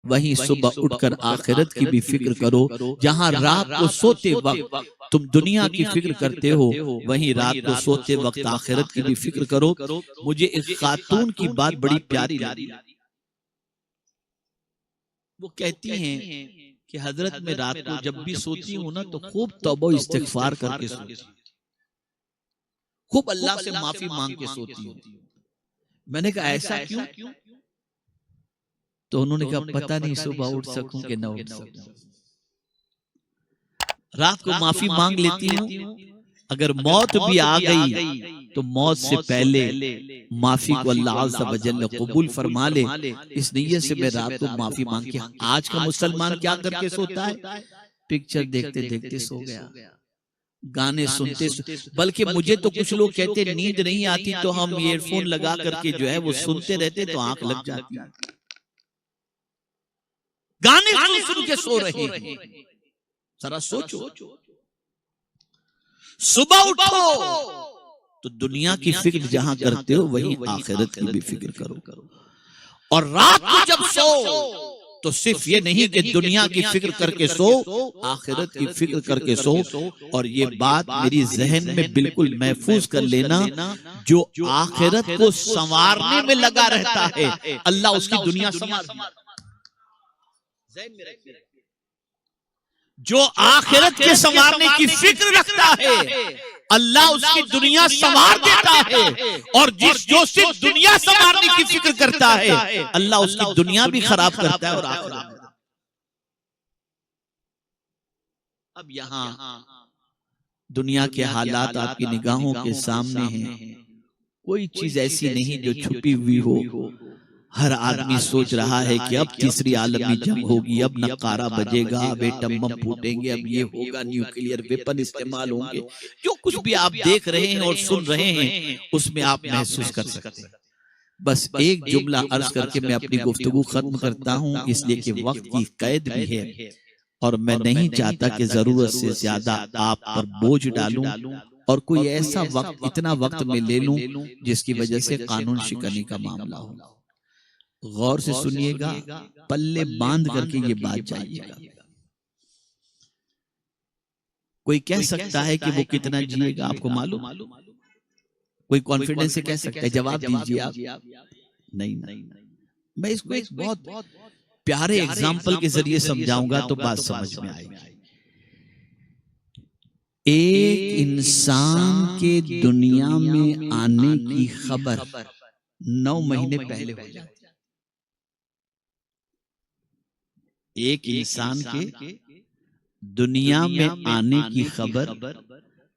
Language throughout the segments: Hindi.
वहीं सुबह उठकर आखिरत की भी फिक्र करो। जहां रात को सोते वक्त तुम दुनिया की फिक्र करते हो, वहीं रात को सोते वक्त आखिरत की भी फिक्र करो। मुझे एक खातून की बात बड़ी प्यारी लगी। वो कहती हैं कि हजरत में रात को जब भी सोती हूँ ना तो खूब तौबा इस्तिगफार करके सोती हूँ, खूब अल्लाह से माफी मांग के सोती हूँ। मैंने कहा ऐसा क्यों? तो उन्होंने कहा पता नहीं सुबह उठ सकूं कि न उठ सकूं। रात को माफी मांग लेती हूँ, अगर मौत भी आ गई तो मौत से पहले माफी को अल्लाह अज़्ज़ व जल्ल कबूल फरमा ले, इस नीयत से मैं रात को माफी मांग के। आज का मुसलमान क्या करके सोता है? पिक्चर देखते देखते सो गया, गाने सुनते बल्कि मुझे तो कुछ लोग कहते नींद नहीं आती तो हम ईयरफोन लगा करके जो है वो सुनते रहते तो आंख लग जाती है। गाने सुन सुन के सो रहे हैं। जरा सोचो, सुबह उठो तो दुनिया की फिक्र जहां करते हो वहीं आखिरत की भी फिक्र करो। और रात को जब सो तो सिर्फ ये नहीं कि दुनिया की फिक्र करके सो, आखिरत की फिक्र करके सो। और ये बात मेरी जहन में बिल्कुल महफूज कर लेना, जो आखिरत को संवारने में लगा रहता है अल्लाह उसकी दुनिया संवार। जो आखिरत के संवारने की फिक्र रखता है अल्लाह उसकी दुनिया संवार देता है। और जो सिर्फ दुनिया संवारने की फिक्र करता है अल्लाह उसकी दुनिया भी खराब करता है और आखिरत। अब यहाँ दुनिया के हालात आपकी निगाहों के सामने हैं, कोई चीज ऐसी नहीं जो छुपी हुई हो। हर आदमी सोच रहा है कि अब तीसरी आलमी जंग होगी, अब नकारा बजेगा, अब एटम बम फूटेंगे, अब ये होगा, न्यूक्लियर वेपन इस्तेमाल होंगे। जो कुछ भी आप देख रहे हैं और सुन रहे हैं उसमें आप महसूस कर सकते हैं। बस एक जुमला अर्ज करके मैं अपनी गुफ्तगू खत्म करता हूं, इसलिए कि वक्त की कैद भी है और मैं नहीं चाहता कि जरूरत से ज्यादा आप पर बोझ डालूं और कोई ऐसा वक्त इतना वक्त में ले लूं जिसकी वजह से कानून शिकनी का मामला हो। गौर से सुनिएगा, पल्ले बांध करके ये बात जाइएगा। कोई कह सकता है कि वो कितना जिएगा आपको मालूम? कोई कॉन्फिडेंस से कह सकता है? जवाब दीजिए आप। नहीं। मैं इसको एक बहुत प्यारे एग्जाम्पल के जरिए समझाऊंगा तो बात समझ में आएगी। एक इंसान के दुनिया में आने की खबर 9 महीने पहले हो जाती है। एक इंसान के दुनिया में आने की खबर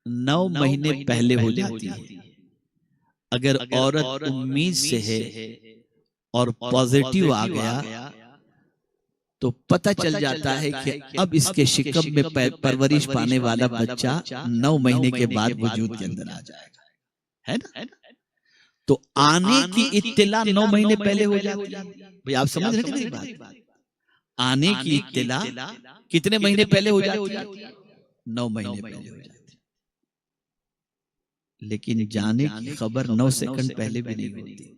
9 महीने पहले हो जाती है। अगर औरत उम्मीद से है और पॉजिटिव आ गया तो पता चल जाता है कि अब इसके शिकम में परवरिश पाने वाला बच्चा 9 महीने के बाद वजूद के अंदर आ जाएगा, है ना? तो आने की इत्तिला 9 महीने पहले हो जाती है। भाई आप समझ रहे हैं मेरी बात? आने की इत्तिला कितने महीने पहले हो जाती है? 9 महीने पहले हो जाती है। लेकिन जाने की खबर 9 सेकंड पहले भी नहीं होती।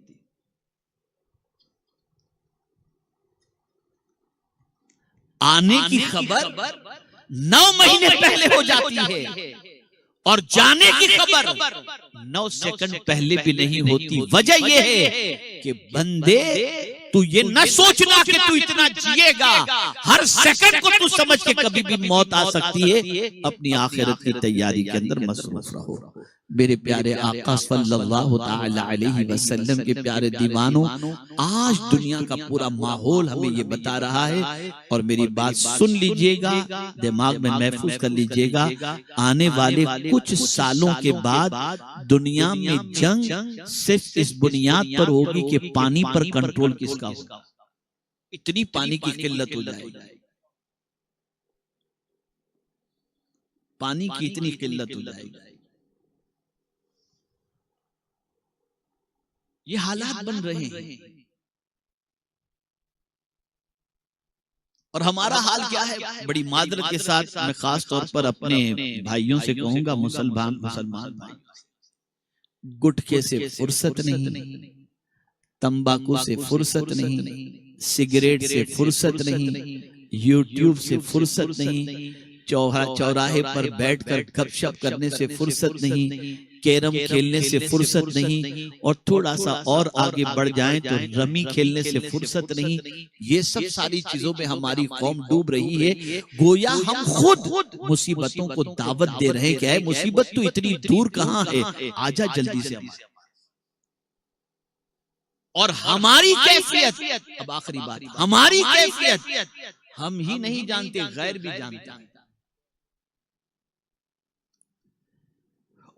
आने की खबर 9 महीने पहले हो जाती है और जाने की खबर 9 सेकंड पहले भी नहीं होती। वजह यह है कि बंदे तू ये न सोचना कि तू इतना जिएगा, हर सेकंड को तू समझ के कभी भी मौत आ सकती है। अपनी आखिरत की तैयारी के अंदर मसरूफ रहो। मेरे प्यारे आका सल्लल्लाहु तआला अलैहि वसल्लम के प्यारे दीवानों, आज दुनिया का पूरा माहौल हमें ये बता रहा है और मेरी बात सुन लीजिएगा, दिमाग में महफूज कर लीजिएगा। आने वाले कुछ सालों के बाद दुनिया में जंग सिर्फ इस बुनियाद पर होगी कि पानी पर कंट्रोल किसका होगा। इतनी पानी की किल्लत हो जाएगी, पानी की इतनी किल्लत हो जाएगी। ये हालात बन रहे हैं और हमारा हाल क्या है? बड़ी मादरत के साथ मैं खास तौर पर अपने भाइयों से कहूंगा, मुसलमान भाई, गुटखे से फुर्सत नहीं, तंबाकू से फुर्सत नहीं, सिगरेट से फुर्सत नहीं, यूट्यूब से फुर्सत नहीं, चौराहे पर बैठकर गपशप करने से फुर्सत नहीं, कैरम खेलने से फुर्सत नहीं, और थोड़ा सा और आगे बढ़ जाएं तो रमी खेलने से फुर्सत नहीं। ये सब सारी चीजों में हमारी कौम डूब रही है। गोया हम खुद मुसीबतों को दावत दे रहे हैं। क्या है मुसीबत तो इतनी दूर कहाँ है, आजा जल्दी से हमारे। और हमारी कैफियत, अब आखिरी बात, हमारी कैफियत हम ही नहीं जानते, गैर भी जानते हैं।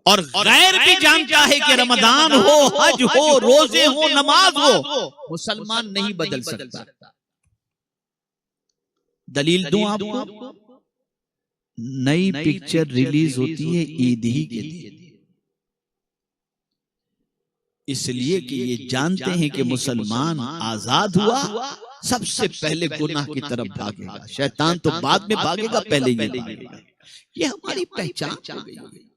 और गैर भी जानता है कि रमजान हो, हज हो, रोजे हो, नमाज हो, मुसलमान नहीं बदल सकता। दलील दूं आपको, नई पिक्चर रिलीज होती है ईद ही के लिए, इसलिए कि ये जानते हैं कि मुसलमान आजाद हुआ सबसे पहले गुनाह की तरफ भागेगा। शैतान तो बाद में भागेगा, पहले ये भागेगा। ये हमारी पहचान हो गई है।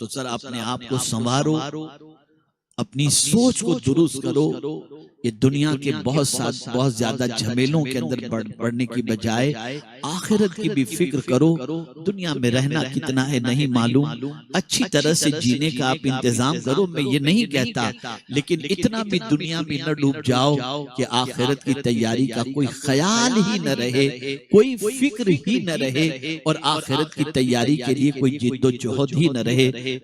तो सर अपने आप को संवारो, अपनी सोच को दुरुस्त करो। ये दुनिया के बहुत ज्यादा झमेलों के अंदर बढ़ने की बजाय आखिरत की भी फिक्र करो। दुनिया में रहना कितना है नहीं मालूम, अच्छी तरह से जीने का आप इंतजाम करो। मैं ये नहीं कहता, लेकिन इतना भी दुनिया में न डूब जाओ कि आखिरत की तैयारी का कोई ख्याल ही न रहे, कोई फिक्र ही न रहे, और आखिरत की तैयारी के लिए कोई जिद्दोजहद ही न रहे।